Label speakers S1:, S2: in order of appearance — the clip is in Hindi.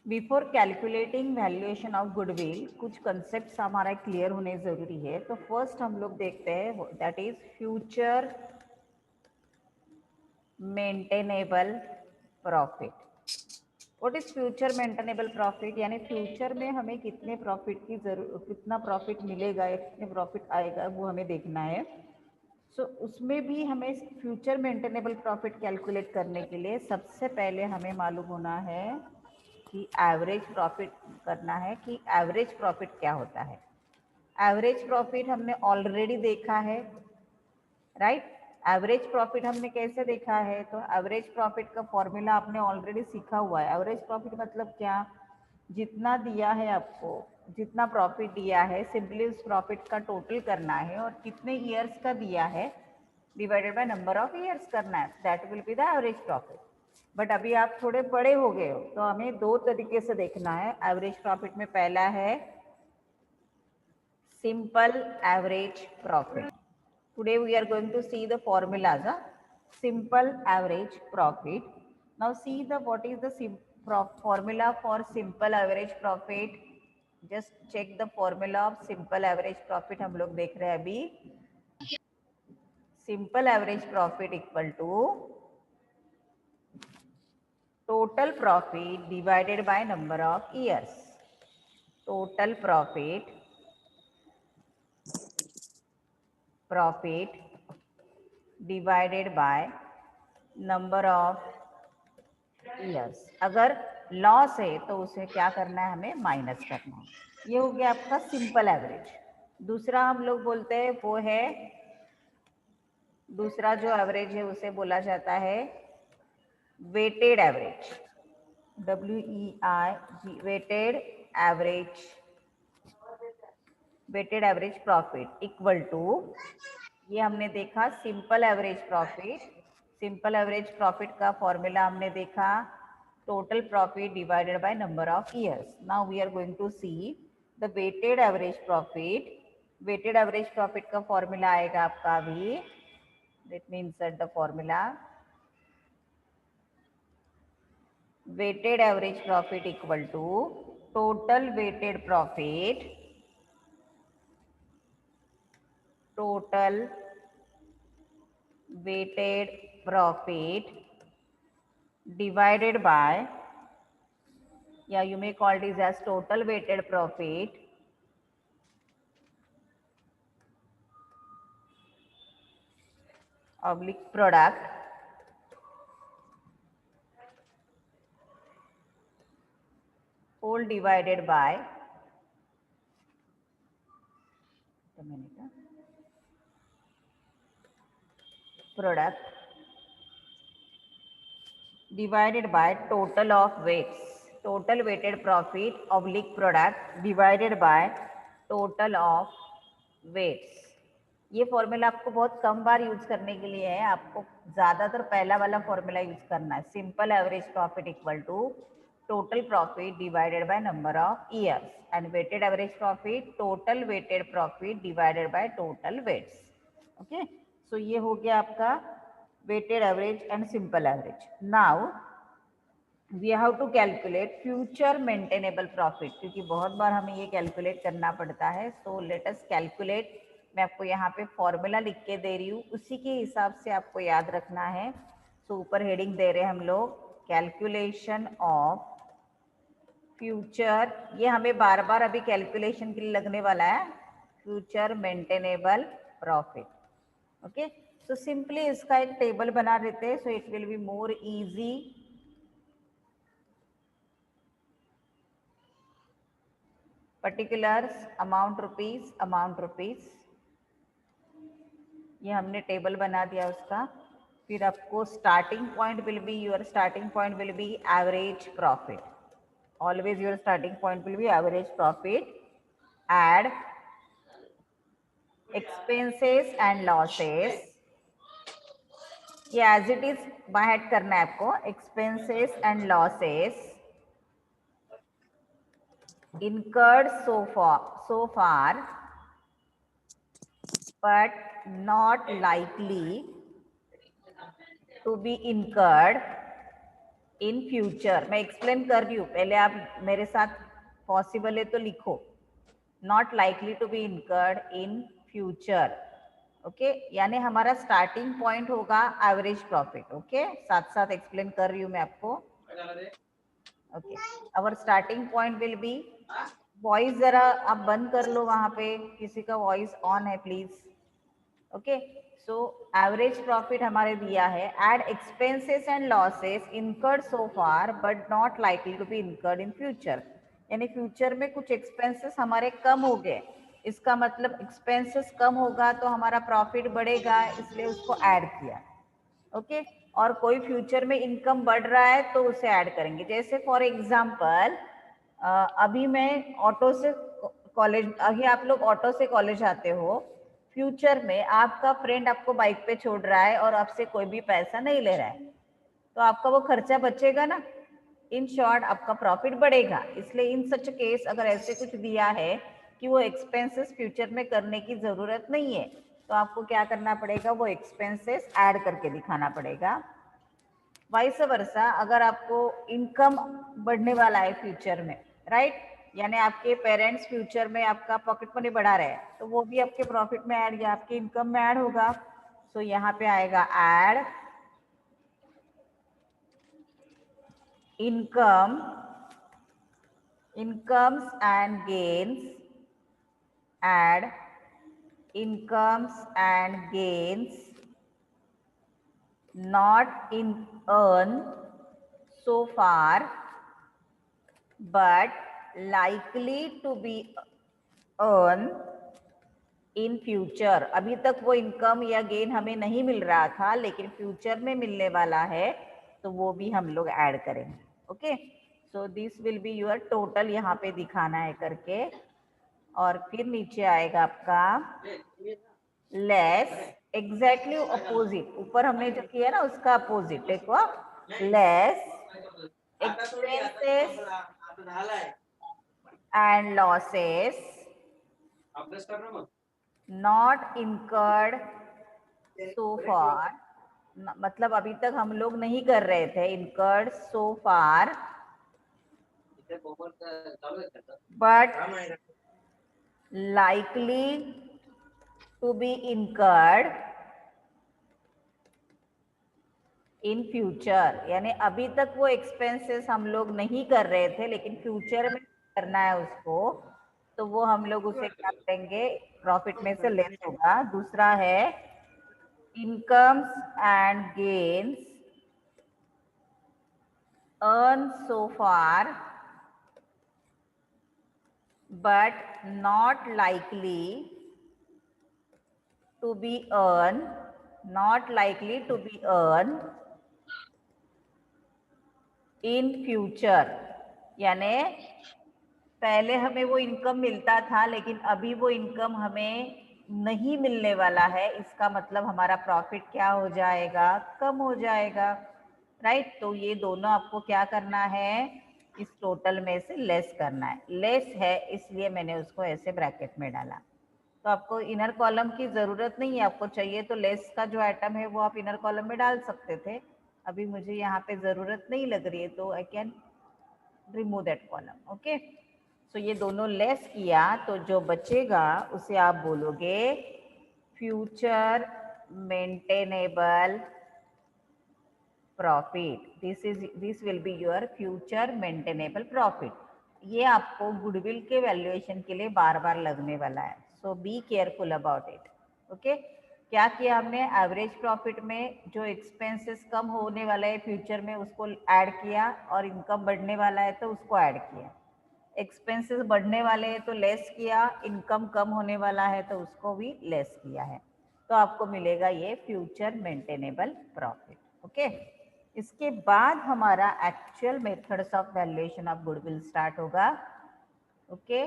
S1: Before calculating valuation of goodwill कुछ कंसेप्ट हमारा क्लियर होने ज़रूरी है। तो फर्स्ट हम लोग देखते हैं that is future maintainable profit. What is future maintainable profit, यानी फ्यूचर में हमें कितने प्रॉफिट की जरूरत, कितना प्रॉफिट मिलेगा या कितने प्रॉफिट आएगा वो हमें देखना है। सो उसमें भी हमें फ्यूचर मेंटेनेबल प्रॉफिट कैलकुलेट करने के लिए सबसे पहले हमें मालूम होना है कि एवरेज प्रॉफिट करना है कि एवरेज प्रॉफिट क्या होता है। एवरेज प्रॉफिट हमने ऑलरेडी देखा है, राइट। एवरेज प्रॉफिट हमने कैसे देखा है, तो एवरेज प्रॉफिट का फॉर्मूला आपने ऑलरेडी सीखा हुआ है। एवरेज प्रॉफिट मतलब क्या, जितना दिया है आपको, जितना प्रॉफिट दिया है सिंपली उस प्रॉफिट का टोटल करना है और कितने ईयर्स का दिया है divided by number of years करना है, that will be the average profit. But अभी आप थोड़े बड़े हो गए हो तो हमें दो तरीके से देखना है एवरेज प्रॉफिट में। पहला है simple average profit. Today we are going to see the formulas. Simple average profit. Now see the what is the formula for simple average profit. Just check the formula of simple average profit. हम लोग देख रहे हैं अभी simple average profit equal to total profit divided by number of years. Total profit divided by number of years. अगर लॉस है तो उसे क्या करना है, हमें माइनस करना है। ये हो गया आपका सिंपल एवरेज। दूसरा हम लोग बोलते हैं वो है, दूसरा जो एवरेज है उसे बोला जाता है weighted average, WEI, weighted average profit equal to, ये हमने देखा simple average profit. Simple average profit का फॉर्मूला हमने देखा total profit divided by number of years. Now we are going to see the weighted average profit. Weighted average profit का फॉर्मूला आएगा आपका अभी, let me insert the formula. Weighted average profit equal to total weighted profit, total weighted profit divided by, yeah, you may call this as total weighted profit oblique product whole divided by product divided by total of weights, total weighted profit oblique product divided by total of weights। ये फॉर्मूला आपको बहुत कम बार यूज करने के लिए है, आपको ज्यादातर पहला वाला फॉर्मूला यूज करना है। Simple average profit equal to total profit divided by number of years and weighted average profit total weighted profit divided by total weights. Okay, so ये हो गया आपका weighted average and simple average. Now we have to calculate future maintainable profit, क्योंकि बहुत बार हमें ये कैलकुलेट करना पड़ता है। So let us calculate. मैं आपको यहाँ पे फॉर्मूला लिख के दे रही हूँ, उसी के हिसाब से आपको याद रखना है। सो ऊपर हेडिंग दे रहे हैं हम लोग कैलकुलेशन ऑफ फ्यूचर, ये हमें बार बार अभी कैलकुलेशन के लिए लगने वाला है, future maintainable profit. Okay, so simply इसका एक टेबल बना देते हैं, so it will be more easy. Particulars amount rupees, ये हमने टेबल बना दिया उसका। फिर आपको starting point will be, your starting point will be average profit, always your starting point will be average profit. Add expenses and losses, ये as it is by head करना है आपको। Expenses and losses incurred so far but not likely to be incurred in future, मैं एक्सप्लेन कर रही हूँ, पहले आप मेरे साथ पॉसिबल है तो लिखो, not likely to be incurred in future, okay, यानी हमारा स्टार्टिंग पॉइंट होगा एवरेज प्रॉफिट, ओके, साथ साथ एक्सप्लेन कर रही हूँ मैं आपको, okay, our starting point will be, voice जरा आप बंद कर लो, वहां पे किसी का वॉइस ऑन है please, okay, so average profit हमारे दिया है, add expenses and losses incurred so far but not likely to be incurred in future, यानी फ्यूचर में कुछ एक्सपेंसेस हमारे कम हो गए, इसका मतलब एक्सपेंसेस कम होगा तो हमारा प्रॉफिट बढ़ेगा, इसलिए उसको ऐड किया, ओके, और कोई फ्यूचर में इनकम बढ़ रहा है तो उसे ऐड करेंगे, जैसे फॉर एग्जांपल अभी मैं ऑटो से कॉलेज, अभी आप लोग ऑटो से कॉलेज आते हो, फ्यूचर में आपका फ्रेंड आपको बाइक पे छोड़ रहा है और आपसे कोई भी पैसा नहीं ले रहा है, तो आपका वो खर्चा बचेगा ना, इन शॉर्ट आपका प्रॉफिट बढ़ेगा, इसलिए इन सच केस अगर ऐसे कुछ दिया है कि वो एक्सपेंसेस फ्यूचर में करने की जरूरत नहीं है, तो आपको क्या करना पड़ेगा, वो एक्सपेंसेस ऐड करके दिखाना पड़ेगा। वाइस वर्सा, अगर आपको इनकम बढ़ने वाला है फ्यूचर में, राइट, यानी आपके पेरेंट्स फ्यूचर में आपका पॉकेट मनी बढ़ा रहे हैं, तो वो भी आपके प्रॉफिट में ऐड या आपके इनकम में ऐड होगा, सो यहाँ पे आएगा add income, incomes and gains, add incomes and gains not in earn so far but likely to be earn in future, अभी तक वो इनकम या गेन हमें नहीं मिल रहा था लेकिन फ्यूचर में मिलने वाला है, तो वो भी हम लोग ऐड करेंगे, okay, so this will be your total, यहाँ पे दिखाना है करके, और फिर नीचे आएगा आपका लेस, एग्जैक्टली अपोजिट, ऊपर हमने जो किया ना उसका अपोजिट, देखो, less expenses and losses not incurred so far, मतलब अभी तक हम लोग नहीं कर रहे थे, incurred so far but likely to be incurred in future, यानी अभी तक वो एक्सपेंसेस हम लोग नहीं कर रहे थे लेकिन फ्यूचर में करना है उसको, तो वो हम लोग उसे क्या करेंगे, प्रॉफिट में से लेस होगा। दूसरा है incomes and gains earn so far but not likely to be earn, not likely to be earn in future, यानी पहले हमें वो इनकम मिलता था लेकिन अभी वो इनकम हमें नहीं मिलने वाला है, इसका मतलब हमारा प्रॉफिट क्या हो जाएगा, कम हो जाएगा, राइट, तो ये दोनों आपको क्या करना है, इस टोटल में से लेस करना है, लेस है इसलिए मैंने उसको ऐसे ब्रैकेट में डाला, तो आपको इनर कॉलम की जरूरत नहीं है, आपको चाहिए तो लेस का जो आइटम है वो आप इनर कॉलम में डाल सकते थे, अभी मुझे यहाँ पे जरूरत नहीं लग रही है तो I can remove that column, okay, so ये दोनों लेस किया तो जो बचेगा उसे आप बोलोगे future maintainable profit, this will be your future maintainable profit, ये आपको गुडविल के वैल्यूएशन के लिए बार बार लगने वाला है, so be careful about it, okay, क्या किया हमने, एवरेज प्रॉफिट में जो एक्सपेंसेस कम होने वाला है फ्यूचर में उसको ऐड किया, और इनकम बढ़ने वाला है तो उसको ऐड किया, एक्सपेंसेस बढ़ने वाले हैं तो लेस किया, इनकम कम होने वाला है तो उसको भी लेस किया है, तो आपको मिलेगा ये फ्यूचर मेंटेनेबल प्रॉफिट, ओके, इसके बाद हमारा actual methods of valuation of goodwill start होगा, ओके,